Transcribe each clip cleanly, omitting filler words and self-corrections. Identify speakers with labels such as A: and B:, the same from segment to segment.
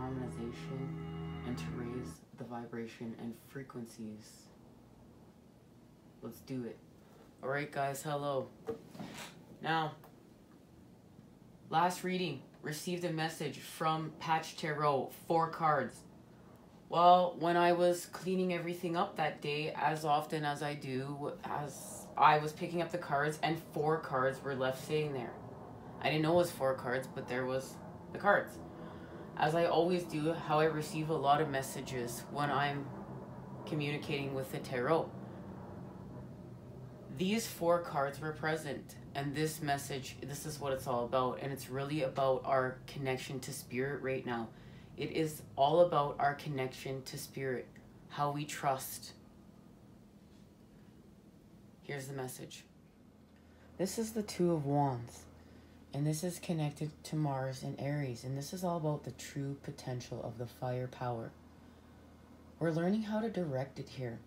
A: harmonization and to raise the vibration and frequencies. Let's do it. Alright guys, hello. Now, last reading, received a message from Patch Tarot, 4 cards. Well, when I was cleaning everything up that day, as often as I do, as I was picking up the cards, and 4 cards were left sitting there. I didn't know it was 4 cards, but there was the cards. As I always do, how I receive a lot of messages when I'm communicating with the tarot. These 4 cards were present, and this message, this is what it's all about, and it's really about our connection to spirit right now. It is all about our connection to spirit, how we trust. Here's the message. This is the 2 of Wands, and this is connected to Mars and Aries, and this is all about the true potential of the fire power. We're learning how to direct it here.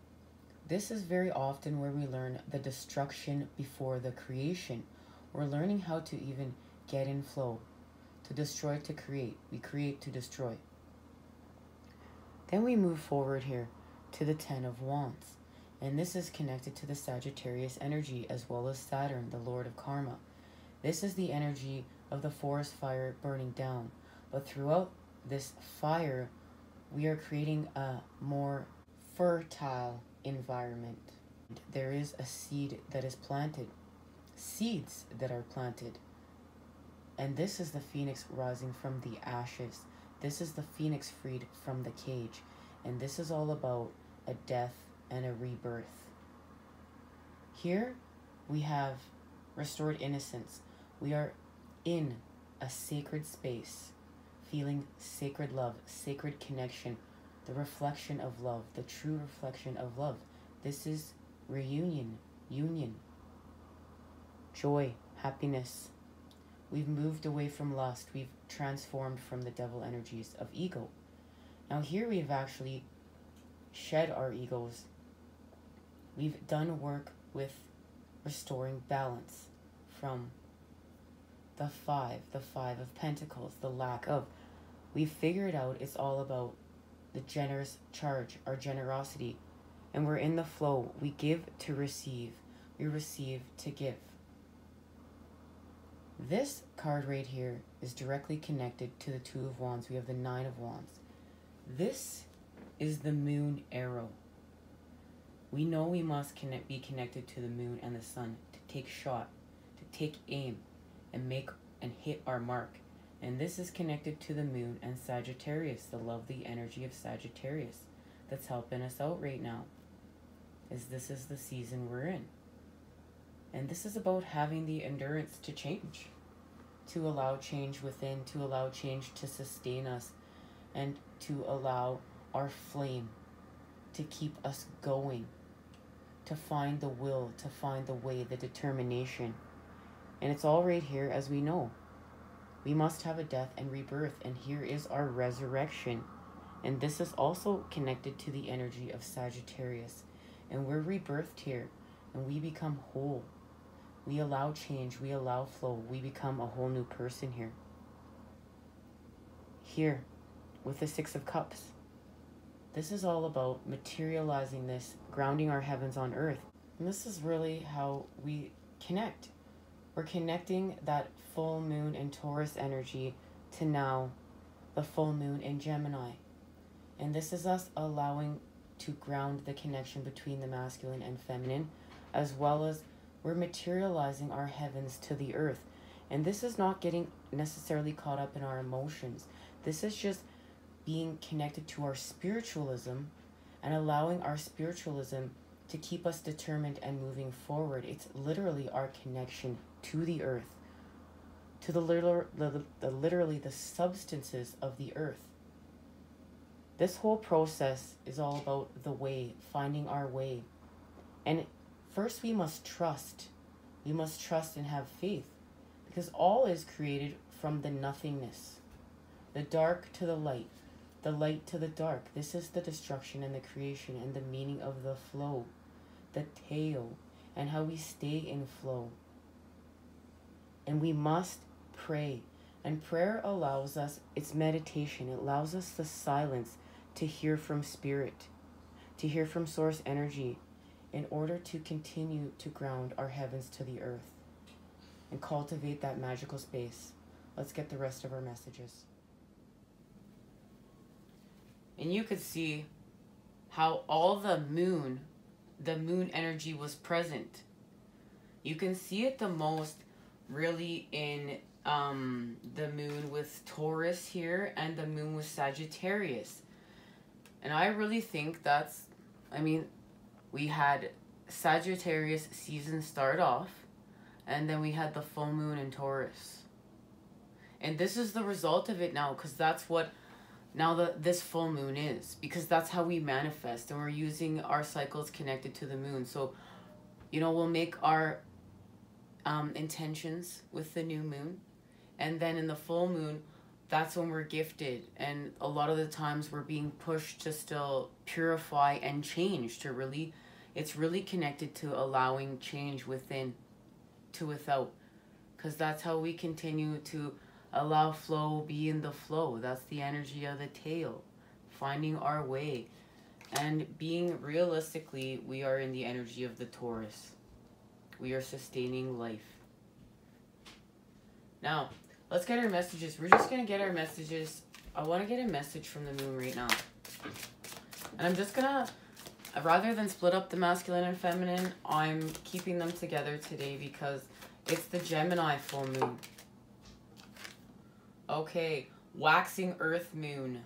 A: This is very often where we learn the destruction before the creation. We're learning how to even get in flow. To destroy, to create. We create to destroy. Then we move forward here to the 10 of Wands. And this is connected to the Sagittarius energy as well as Saturn, the Lord of Karma. This is the energy of the forest fire burning down. But throughout this fire, we are creating a more fertile environment. There is a seed that is planted. Seeds that are planted. And this is the phoenix rising from the ashes. This is the phoenix freed from the cage. And this is all about a death and a rebirth. Here we have restored innocence. We are in a sacred space, feeling sacred love, sacred connection, the reflection of love, the true reflection of love. This is reunion, union, joy, happiness. We've moved away from lust. We've transformed from the devil energies of ego. Now here we've actually shed our egos. We've done work with restoring balance from the 5 of Pentacles, the lack of. We've figured out it's all about the generous charge, our generosity. And we're in the flow. We give to receive. We receive to give. This card right here is directly connected to the 2 of Wands. We have the 9 of Wands. This is the moon arrow. We know we must be connected to the moon and the sun to take shot, to take aim, and make and hit our mark. And this is connected to the moon and Sagittarius, the lovely energy of Sagittarius that's helping us out right now. This is the season we're in. And this is about having the endurance to change, to allow change within, to allow change to sustain us, and to allow our flame to keep us going, to find the will, to find the way, the determination. And it's all right here, as we know. We must have a death and rebirth, and here is our resurrection. And this is also connected to the energy of Sagittarius. And we're rebirthed here, and we become whole. We allow change, we allow flow, we become a whole new person here. Here, with the 6 of Cups, this is all about materializing this, grounding our heavens on earth. And this is really how we connect. We're connecting that full moon in Taurus energy to now the full moon in Gemini. And this is us allowing to ground the connection between the masculine and feminine, as well as we're materializing our heavens to the earth. And this is not getting necessarily caught up in our emotions. This is just being connected to our spiritualism and allowing our spiritualism to keep us determined and moving forward. It's literally our connection to the earth, to literally the substances of the earth. This whole process is all about the way, finding our way. And first we must trust. We must trust and have faith, because all is created from the nothingness. The dark to the light to the dark. This is the destruction and the creation and the meaning of the flow, the tail, and how we stay in flow. And we must pray. And prayer allows us, it's meditation, it allows us the silence to hear from spirit, to hear from source energy, in order to continue to ground our heavens to the earth and cultivate that magical space. Let's get the rest of our messages. And you could see how all the moon energy was present. You can see it the most really in the moon with Taurus here and the moon with Sagittarius. And I really think that's, I mean, we had Sagittarius season start off, and then we had the full moon in Taurus. And this is the result of it now, because that's what now this full moon is, because that's how we manifest, and we're using our cycles connected to the moon. So, you know, we'll make our intentions with the new moon, and then in the full moon, that's when we're gifted. And a lot of the times we're being pushed to still purify and change, to really, it's really connected to allowing change within to without, because that's how we continue to allow flow, be in the flow. That's the energy of the tail, finding our way. And being realistically, we are in the energy of the Taurus. We are sustaining life. Now, let's get our messages. We're just going to get our messages. I want to get a message from the moon right now. And I'm just going to, rather than split up the masculine and feminine, I'm keeping them together today because it's the Gemini full moon. Okay, waxing earth moon.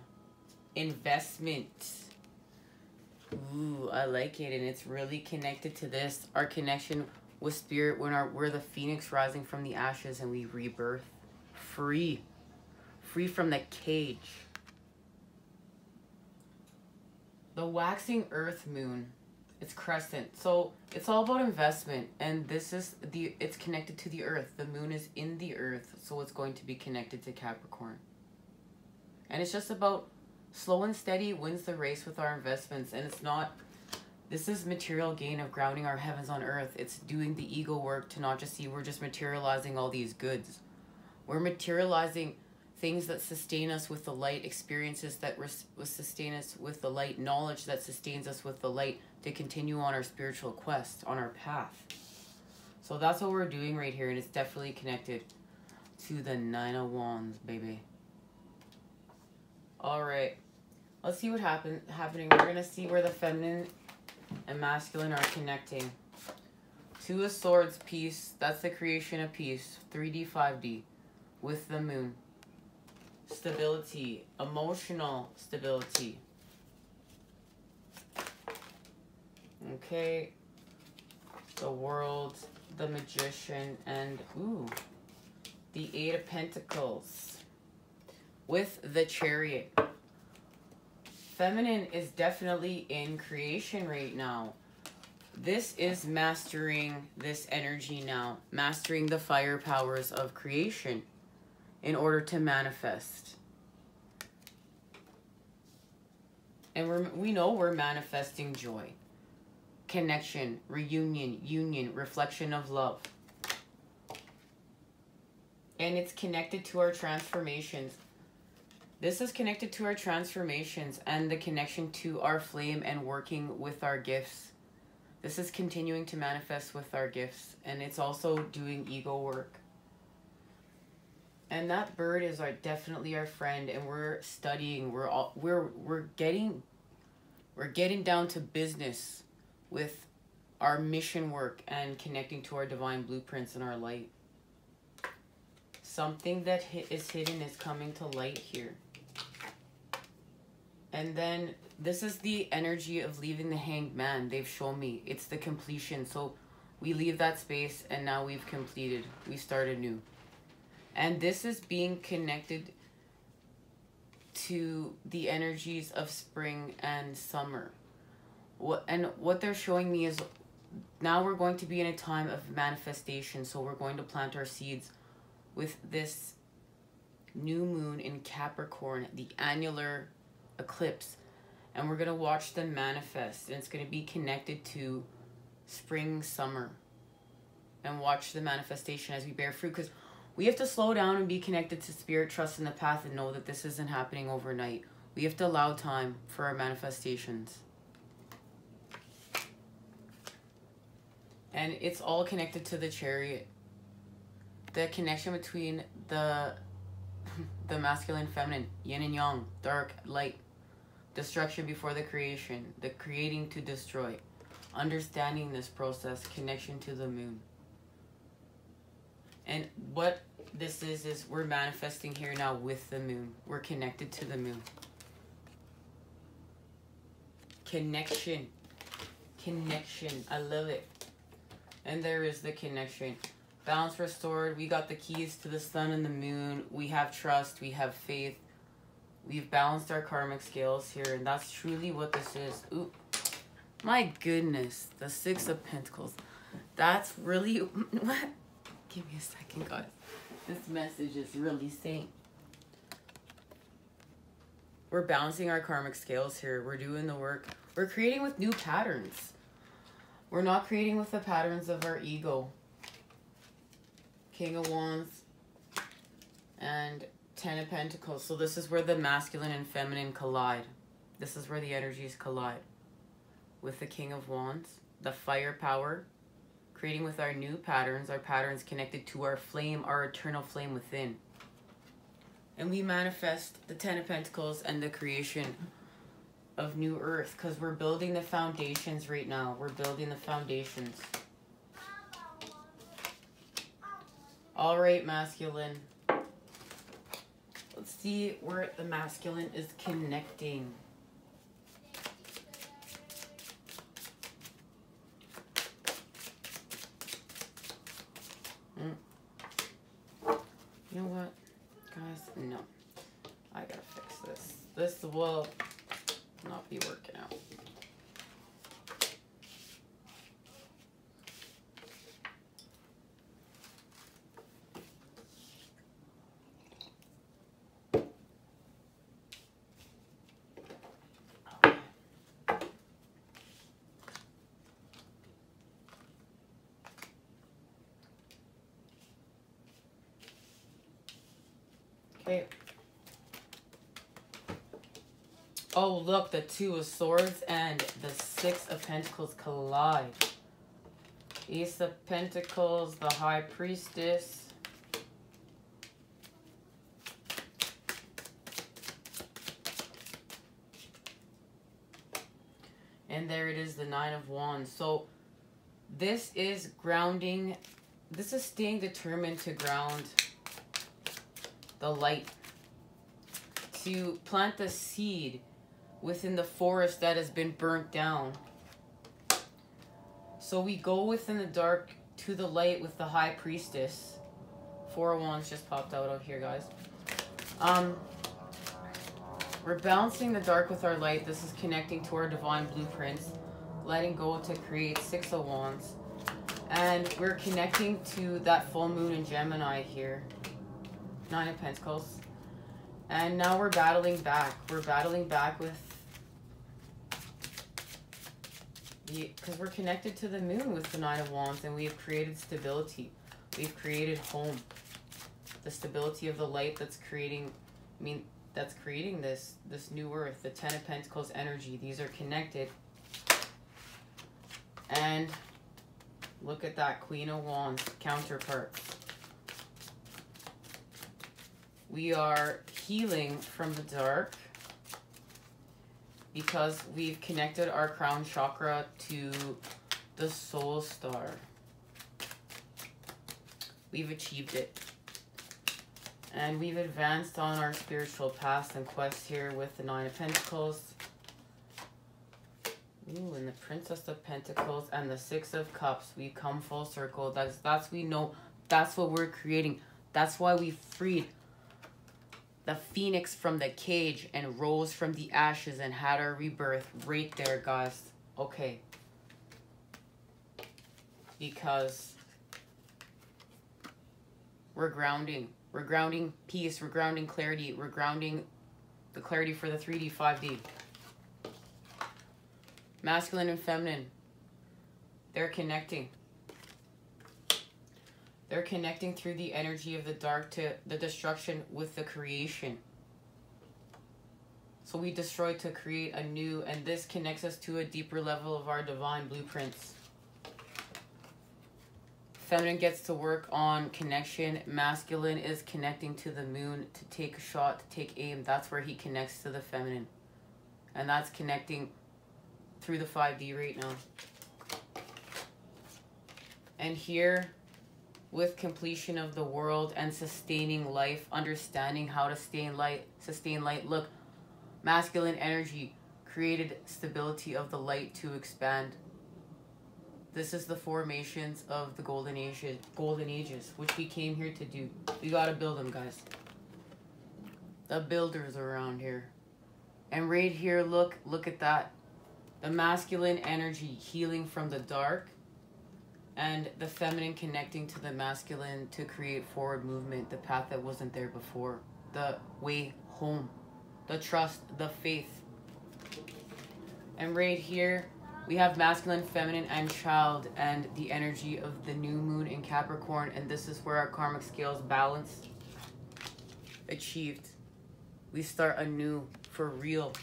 A: Investment. Ooh, I like it, and it's really connected to this, our connection with spirit, when we're the phoenix rising from the ashes and we rebirth. Free from the cage. The waxing earth moon, it's crescent, so it's all about investment, and this is it's connected to the earth. The moon is in the earth, so it's going to be connected to Capricorn, and it's just about slow and steady wins the race with our investments. And it's not, this is material gain of grounding our heavens on earth. It's doing the ego work to not just see we're just materializing all these goods. We're materializing things that sustain us with the light, experiences that sustain us with the light, knowledge that sustains us with the light, to continue on our spiritual quest, on our path. So that's what we're doing right here, and it's definitely connected to the Nine of Wands, baby. All right, let's see what happening. We're gonna see where the feminine and masculine are connecting. Two of Swords, peace. That's the creation of peace. 3D, 5D, with the moon. Stability, emotional stability. Okay, the World, the Magician, and ooh, the Eight of Pentacles with the Chariot. Feminine is definitely in creation right now. This is mastering this energy now, mastering the fire powers of creation in order to manifest. And we know we're manifesting joy, connection, reunion, union, reflection of love. And it's connected to our transformations. This is connected to our transformations and the connection to our flame and working with our gifts. This is continuing to manifest with our gifts, and it's also doing ego work. And that bird is definitely our friend, and we're studying. We're getting down to business with our mission work and connecting to our divine blueprints and our light. Something that is hidden is coming to light here. And then this is the energy of leaving the Hanged Man. They've shown me it's the completion. So we leave that space, and now we've completed. We start anew. And this is being connected to the energies of spring and summer. What they're showing me is now we're going to be in a time of manifestation. So we're going to plant our seeds with this new moon in Capricorn, the annular eclipse. And we're going to watch them manifest. And it's going to be connected to spring, summer. And watch the manifestation as we bear fruit. Because We have to slow down and be connected to spirit, trust in the path, and know that this isn't happening overnight. We have to allow time for our manifestations. And it's all connected to the Chariot. The connection between the masculine, feminine, yin and yang, dark, light, destruction before the creation, the creating to destroy, understanding this process, connection to the moon. And what this is we're manifesting here now with the moon. We're connected to the moon. Connection. Connection. I love it. And there is the connection. Balance restored. We got the keys to the sun and the moon. We have trust. We have faith. We've balanced our karmic scales here. And that's truly what this is. Ooh. My goodness. The Six of Pentacles. That's really... What? Give me a second, guys. This message is really saying. We're balancing our karmic scales here. We're doing the work. We're creating with new patterns. We're not creating with the patterns of our ego. King of Wands and Ten of Pentacles. So this is where the masculine and feminine collide. This is where the energies collide. With the King of Wands, the fire power, creating with our new patterns, our patterns connected to our flame, our eternal flame within. And we manifest the Ten of Pentacles and the creation of new earth, because we're building the foundations right now. We're building the foundations. All right, masculine. Let's see where the masculine is connecting. You know what, guys? No. I gotta fix this. This will not be working out. Okay. Oh, look, the Two of Swords and the Six of Pentacles collide. Ace of Pentacles, the High Priestess. And there it is, the Nine of Wands. So this is grounding. This is staying determined to ground the light. To plant the seed within the forest that has been burnt down. So we go within the dark to the light with the High Priestess. Four of Wands just popped out here, guys. We're balancing the dark with our light. This is connecting to our divine blueprints. Letting go to create Six of Wands. And we're connecting to that full moon in Gemini here. Nine of Pentacles. And now we're battling back. We're battling back with because we're connected to the moon with the Nine of Wands, and we've created stability. We've created home. The stability of the light that's creating, that's creating this new earth. The Ten of Pentacles energy. These are connected. And look at that Queen of Wands counterparts. We are healing from the dark because we've connected our crown chakra to the soul star. We've achieved it. And we've advanced on our spiritual path and quest here with the Nine of Pentacles. Ooh, and the Princess of Pentacles and the Six of Cups. We've come full circle. That's we know. That's what we're creating. That's why we freed the phoenix from the cage and rose from the ashes and had our rebirth right there, guys. Okay. Because we're grounding. We're grounding peace. We're grounding clarity. We're grounding the clarity for the 3D, 5D. Masculine and feminine. They're connecting. They're connecting through the energy of the dark to the destruction with the creation. So we destroy to create a new, and this connects us to a deeper level of our divine blueprints. Feminine gets to work on connection. Masculine is connecting to the moon to take a shot, to take aim. That's where he connects to the feminine. And that's connecting through the 5D right now. And here, with completion of the world and sustaining life, understanding how to sustain light. Look, masculine energy created stability of the light to expand. This is the formations of the golden ages, which we came here to do. We gotta build them, guys. The builders around here. And right here, look at that. The masculine energy healing from the dark, and the feminine connecting to the masculine to create forward movement, the path that wasn't there before, the way home, the trust, the faith. And right here, we have masculine, feminine, and child, and the energy of the new moon in Capricorn, and this is where our karmic scales balance achieved. We start anew for real,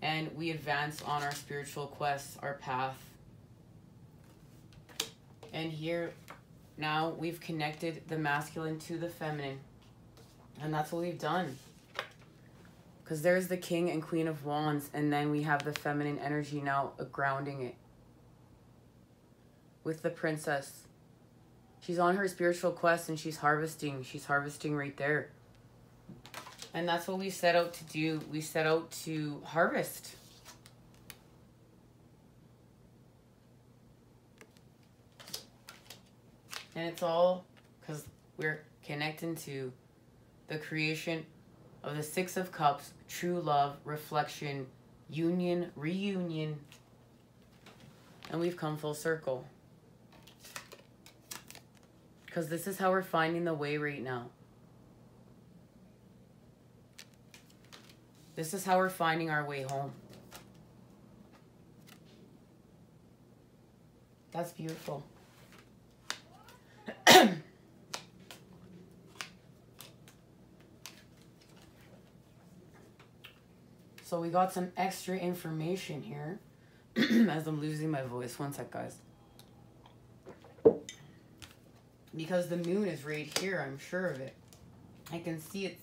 A: and we advance on our spiritual quest, our path. And here, now we've connected the masculine to the feminine. And that's what we've done. Because there's the King and Queen of Wands. And then we have the feminine energy now grounding it. With the princess. She's on her spiritual quest and she's harvesting. She's harvesting right there. And that's what we set out to do. We set out to harvest. And it's all because we're connecting to the creation of the Six of Cups, true love, reflection, union, reunion. And we've come full circle. Because this is how we're finding the way right now. This is how we're finding our way home. That's beautiful. So we got some extra information here. As I'm losing my voice. One sec, guys. Because the moon is right here, I'm sure of it. I can see it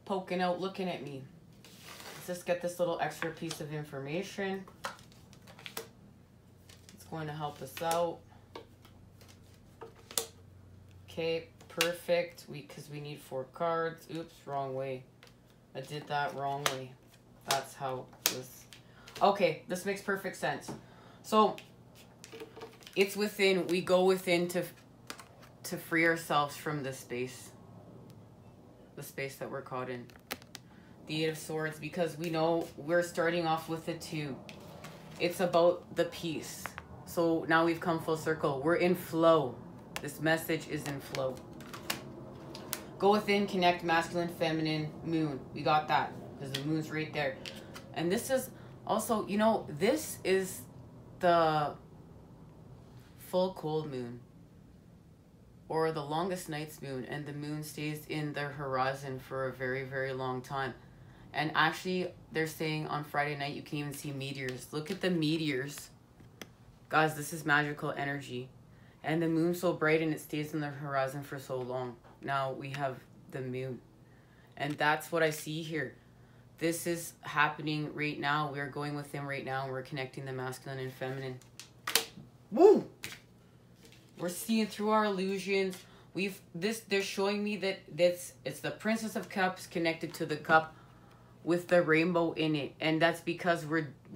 A: poking out, looking at me. Let's just get this little extra piece of information. It's going to help us out. Okay, perfect. Because we need 4 cards. Oops, wrong way. I did that wrong way. That's how this... Okay, this makes perfect sense. So, it's within. We go within to free ourselves from this space. The space that we're caught in. The 8 of Swords. Because we know we're starting off with the 2. It's about the peace. So, now we've come full circle. We're in flow. This message is in flow. Go within, connect, masculine, feminine, moon. We got that. Because the moon's right there. And this is also, you know, this is the full cold moon. Or the longest night's moon. And the moon stays in the horizon for a very, very long time. And actually, they're saying on Friday night you can even see meteors. Look at the meteors. Guys, this is magical energy. And the moon's so bright and it stays in the horizon for so long. Now we have the moon. And that's what I see here. This is happening right now. We're going within right now. And we're connecting the masculine and feminine. Woo! We're seeing through our illusions. They're showing me that it's the Princess of Cups connected to the cup with the rainbow in it. And that's because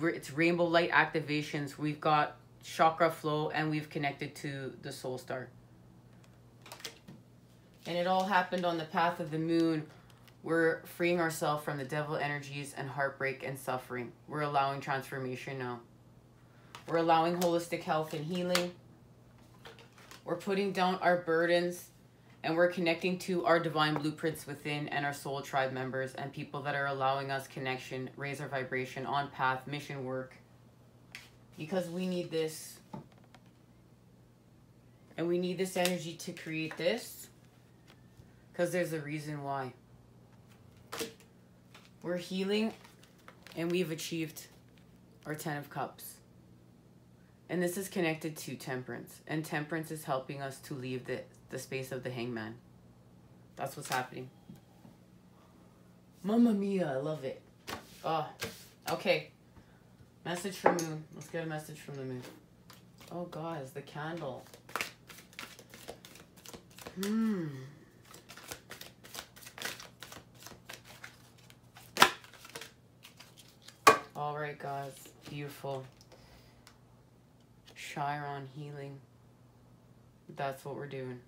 A: it's rainbow light activations. We've got chakra flow and we've connected to the soul star. And it all happened on the path of the moon. We're freeing ourselves from the devil energies and heartbreak and suffering. We're allowing transformation now. We're allowing holistic health and healing. We're putting down our burdens. And we're connecting to our divine blueprints within and our soul tribe members and people that are allowing us connection, raise our vibration, on path, mission work. Because we need this. And we need this energy to create this, because there's a reason why. We're healing, and we've achieved our 10 of Cups. And this is connected to Temperance. And Temperance is helping us to leave the space of the Hangman. That's what's happening. Mamma mia, I love it. Oh, okay. Message from Moon. Let's get a message from the Moon. Oh, guys, the candle. All right, guys. Beautiful. Chiron healing. That's what we're doing.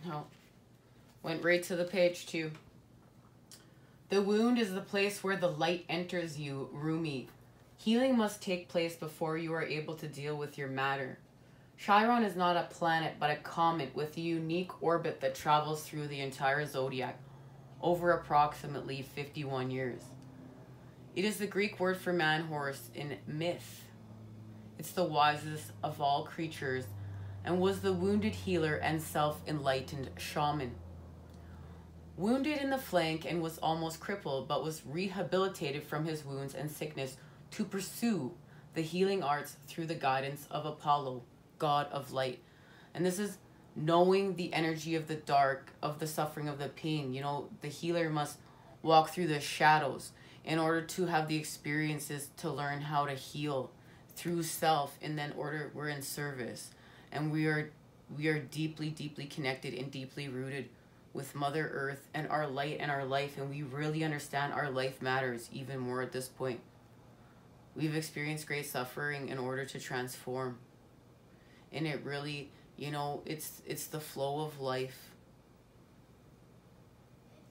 A: Oh, went right to the page too. The wound is the place where the light enters you, Rumi. Healing must take place before you are able to deal with your matter. Chiron is not a planet, but a comet with a unique orbit that travels through the entire zodiac over approximately 51 years. It is the Greek word for man-horse in myth. It's the wisest of all creatures and was the wounded healer and self-enlightened shaman. Wounded in the flank and was almost crippled, but was rehabilitated from his wounds and sickness to pursue the healing arts through the guidance of Apollo, god of light. And this is knowing the energy of the dark, of the suffering, of the pain. You know, the healer must walk through the shadows in order to have the experiences to learn how to heal through self, and then we're in service. And we are deeply, deeply connected and deeply rooted with Mother Earth and our light and our life. And we really understand our life matters even more at this point. We've experienced great suffering in order to transform. And it really, you know, it's the flow of life.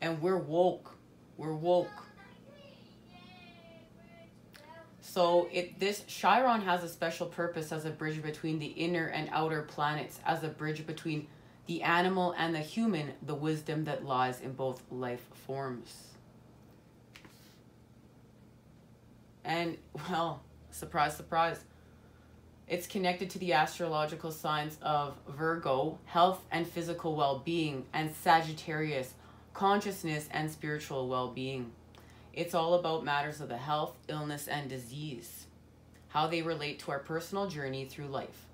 A: And we're woke. We're woke. So this Chiron has a special purpose as a bridge between the inner and outer planets, as a bridge between the animal and the human, the wisdom that lies in both life forms. And, well, surprise, surprise, it's connected to the astrological signs of Virgo, health and physical well-being, and Sagittarius, consciousness and spiritual well-being. It's all about matters of the health, illness, and disease, how they relate to our personal journey through life.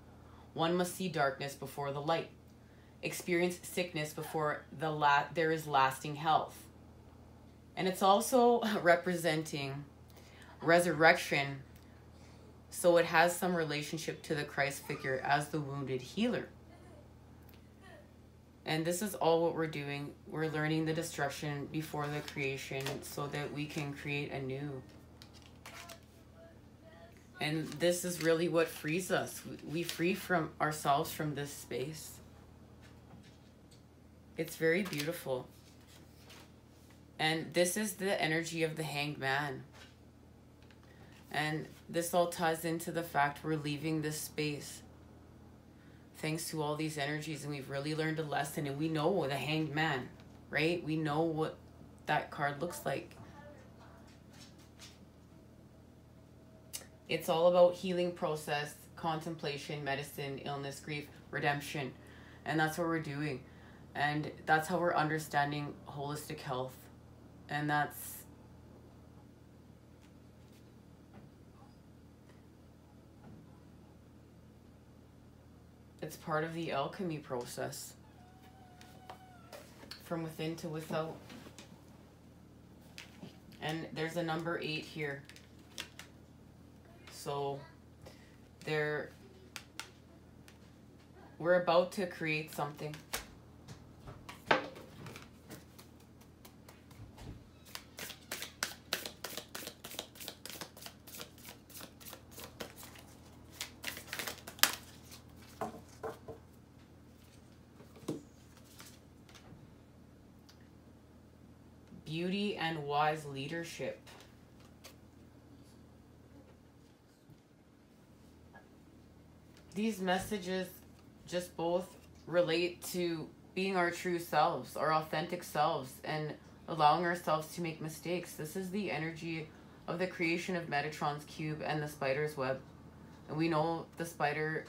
A: One must see darkness before the light, experience sickness before there is lasting health. And it's also representing resurrection, so it has some relationship to the Christ figure as the wounded healer. And this is all what we're doing. We're learning the destruction before the creation so that we can create anew. And this is really what frees us. We free from ourselves from this space. It's very beautiful. And this is the energy of the Hanged Man. And this all ties into the fact we're leaving this space thanks to all these energies, and we've really learned a lesson, and we know the Hanged Man, right? We know what that card looks like. It's all about healing process, contemplation, medicine, illness, grief, redemption. And that's what we're doing. And that's how we're understanding holistic health. And it's part of the alchemy process. From within to without. And there's a number 8 here. So we're about to create something. Beauty and wise leadership. These messages just both relate to being our true selves, our authentic selves, and allowing ourselves to make mistakes. This is the energy of the creation of Metatrons Cube and the spider's web. And we know the spider,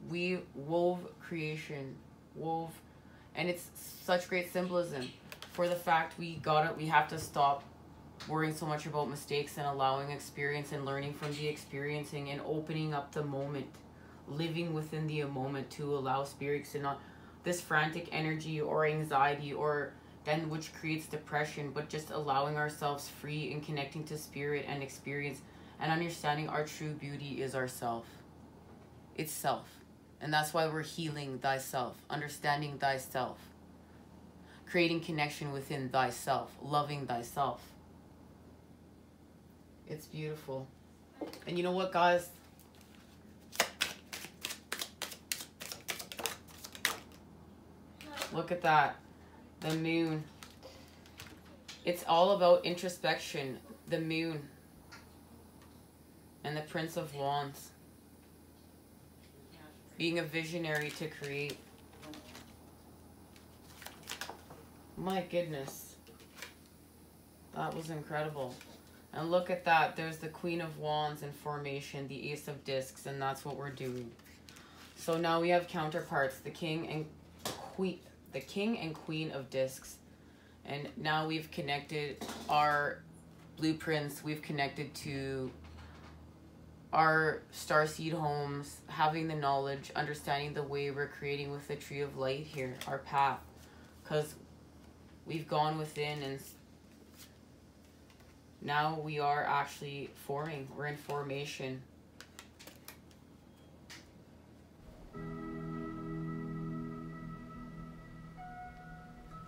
A: we wove creation, and it's such great symbolism for the fact we have to stop worrying so much about mistakes and allowing experience and learning from the experiencing and opening up the moment, living within the moment to allow spirits to not this frantic energy or anxiety or then which creates depression, but just allowing ourselves free and connecting to spirit and experience and understanding our true beauty is ourself. It's self. And that's why we're healing thyself, understanding thyself, creating connection within thyself, loving thyself. It's beautiful. And you know what, guys? Look at that. The moon. It's all about introspection. The moon. And the Prince of Wands. Being a visionary to create. My goodness. That was incredible. And look at that. There's the Queen of Wands in formation, the Ace of Discs, and that's what we're doing. So now we have counterparts, the King and Queen of Discs. And now we've connected our blueprints. We've connected to our starseed homes, having the knowledge, understanding the way we're creating with the tree of light here, our path. Because we've gone within and now we are actually forming. We're in formation.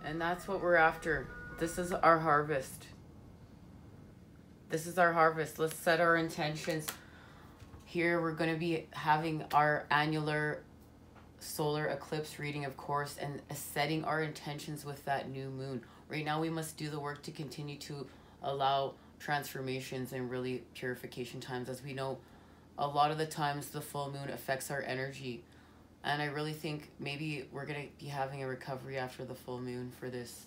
A: And that's what we're after. This is our harvest. This is our harvest. Let's set our intentions. Here we're going to be having our annular solar eclipse reading, of course, and setting our intentions with that new moon. Right now we must do the work to continue to allow transformations and really purification times. As we know, a lot of the times the full moon affects our energy. And I really think maybe we're going to be having a recovery after the full moon for this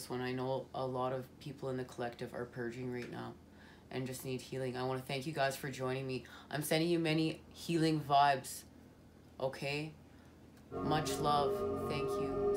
A: one. I know a lot of people in the collective are purging right now and just need healing. I want to thank you guys for joining me. I'm sending you many healing vibes. Okay? Much love. Thank you.